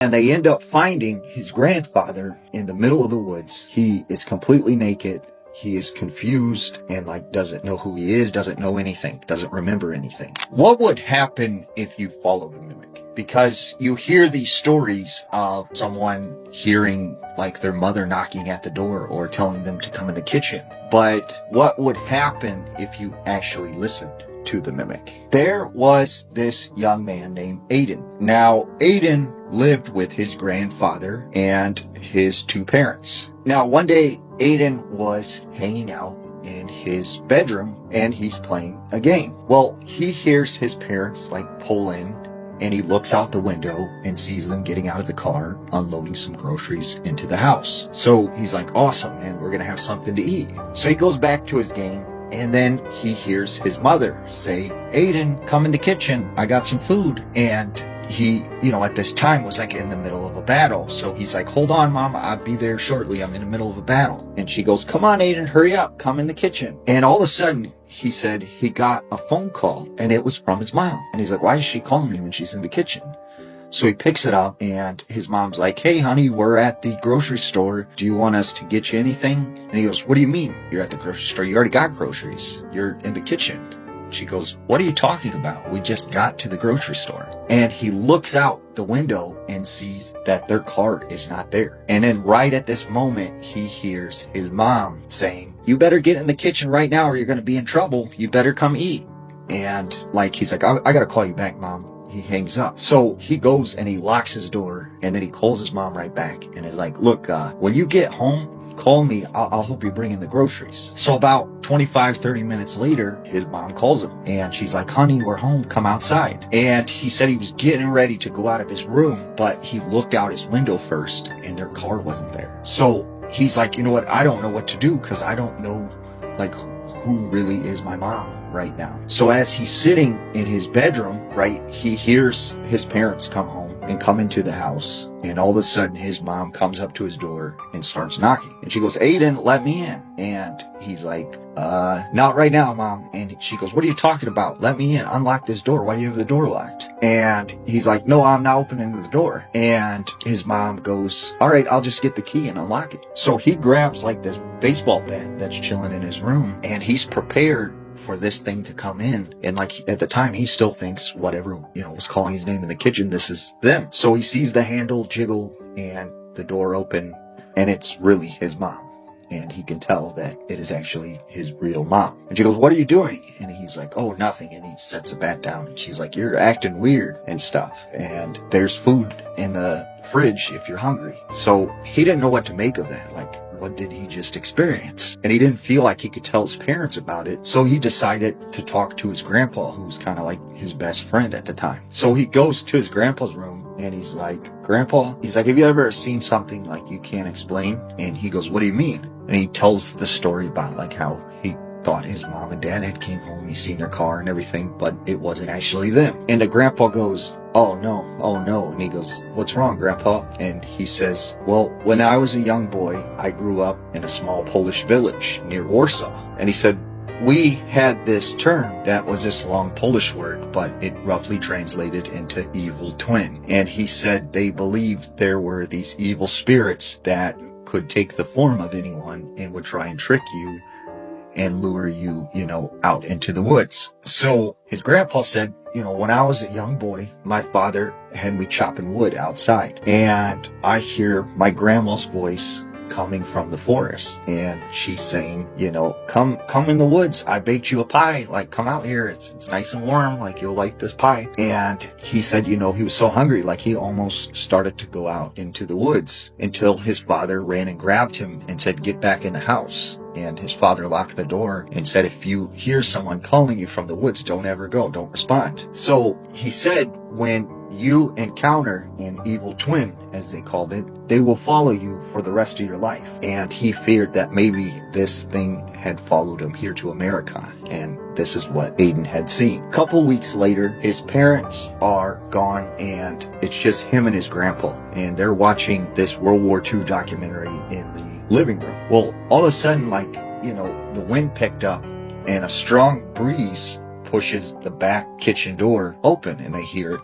And they end up finding his grandfather in the middle of the woods. He is completely naked. He is confused and like doesn't know who he is, doesn't know anything, doesn't remember anything. What would happen if you followed the mimic? Because you hear these stories of someone hearing like their mother knocking at the door or telling them to come in the kitchen. But what would happen if you actually listened to the mimic? There was this young man named Aiden. Now, Aiden lived with his grandfather and his two parents. Now, one day, Aiden was hanging out in his bedroom and he's playing a game. Well, he hears his parents like pull in and he looks out the window and sees them getting out of the car, unloading some groceries into the house. So he's like, awesome, man, we're gonna have something to eat. So he goes back to his game. And then he hears his mother say, Aiden, come in the kitchen. I got some food. And he, at this time was like in the middle of a battle. So he's like, hold on, Mom. I'll be there shortly. I'm in the middle of a battle. And she goes, come on, Aiden, hurry up. Come in the kitchen. And all of a sudden, he said he got a phone call and it was from his mom. And he's like, why is she calling me when she's in the kitchen? So he picks it up and his mom's like, hey, honey, we're at the grocery store. Do you want us to get you anything? And he goes, what do you mean? You're at the grocery store. You already got groceries. You're in the kitchen. She goes, what are you talking about? We just got to the grocery store. And he looks out the window and sees that their car is not there. And then right at this moment, he hears his mom saying, you better get in the kitchen right now or you're going to be in trouble. You better come eat. And he's like, I got to call you back, Mom. He hangs up. So he goes and he locks his door and then he calls his mom right back and is like, look, when you get home, call me. I'll help you bring in the groceries. So about 25-30 minutes later, his mom calls him and she's like, honey, we're home. Come outside. And he said he was getting ready to go out of his room, but he looked out his window first and their car wasn't there. So he's like, you know what? I don't know what to do because I don't know who really is my mom right now. So as he's sitting in his bedroom, right, he hears his parents come home and come into the house. And all of a sudden his mom comes up to his door and starts knocking. And she goes, Aiden, let me in. And he's like, not right now, Mom. And she goes, what are you talking about? Let me in. Unlock this door. Why do you have the door locked? And he's like, no, I'm not opening the door. And his mom goes, all right, I'll just get the key and unlock it. So he grabs this baseball bat that's chilling in his room and he's prepared for this thing to come in. And at the time, he still thinks whatever, was calling his name in the kitchen, this is them. So he sees the handle jiggle and the door open and it's really his mom. And he can tell that it is actually his real mom. And she goes, what are you doing? And he's like, oh, nothing. And he sets the bat down and she's like, you're acting weird and stuff. And there's food in the fridge if you're hungry. So he didn't know what to make of that. What did he just experience? And he didn't feel like he could tell his parents about it. So he decided to talk to his grandpa, who was kind of like his best friend at the time. So he goes to his grandpa's room and he's like, Grandpa, he's like, have you ever seen something like you can't explain? And he goes, what do you mean? And he tells the story about how he thought his mom and dad had came home, he's seen their car and everything, but it wasn't actually them. And the grandpa goes, oh no. And he goes, what's wrong, Grandpa? And he says, well, when I was a young boy, I grew up in a small Polish village near Warsaw. And he said, we had this term that was this long Polish word, but it roughly translated into evil twin. And he said they believed there were these evil spirits that could take the form of anyone and would try and trick you and lure you, out into the woods. So his grandpa said, when I was a young boy, my father had me chopping wood outside and I hear my grandma's voice coming from the forest and she's saying, come in the woods. I baked you a pie. Come out here. It's nice and warm. You'll like this pie. And he said, he was so hungry, he almost started to go out into the woods until his father ran and grabbed him and said, get back in the house. And his father locked the door and said, if you hear someone calling you from the woods, don't ever go, don't respond. So he said, when you encounter an evil twin, as they called it, they will follow you for the rest of your life. And he feared that maybe this thing had followed him here to America. And this is what Aiden had seen. A couple weeks later, his parents are gone and it's just him and his grandpa. And they're watching this World War II documentary in the living room. Well, all of a sudden, the wind picked up and a strong breeze pushes the back kitchen door open, and they hear it,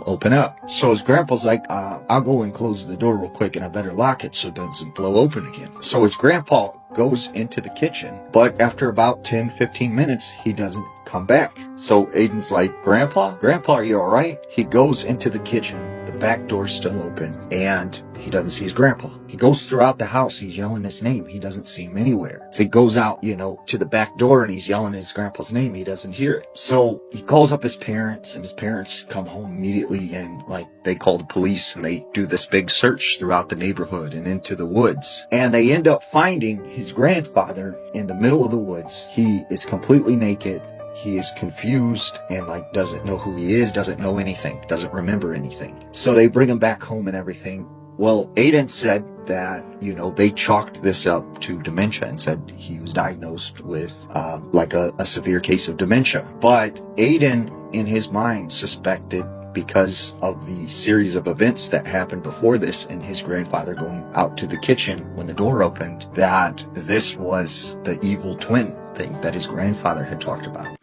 open up. So his grandpa's like, I'll go and close the door real quick, and I better lock it so it doesn't blow open again. So his grandpa goes into the kitchen, but after about 10-15 minutes, he doesn't come back. So Aiden's like, Grandpa, are you all right? He goes into the kitchen. The back door's still open, and he doesn't see his grandpa. He goes throughout the house. He's yelling his name. He doesn't see him anywhere. So he goes out, to the back door, and he's yelling his grandpa's name. He doesn't hear it. So he calls up his parents, and his parents come home immediately, and they call the police, and they do this big search throughout the neighborhood and into the woods. And they end up finding his grandfather in the middle of the woods. He is completely naked. He is confused and doesn't know who he is, doesn't know anything, doesn't remember anything. So they bring him back home and everything. Well, Aiden said that, they chalked this up to dementia and said he was diagnosed with a severe case of dementia. But Aiden, in his mind, suspected, because of the series of events that happened before this and his grandfather going out to the kitchen when the door opened, that this was the evil twin thing that his grandfather had talked about.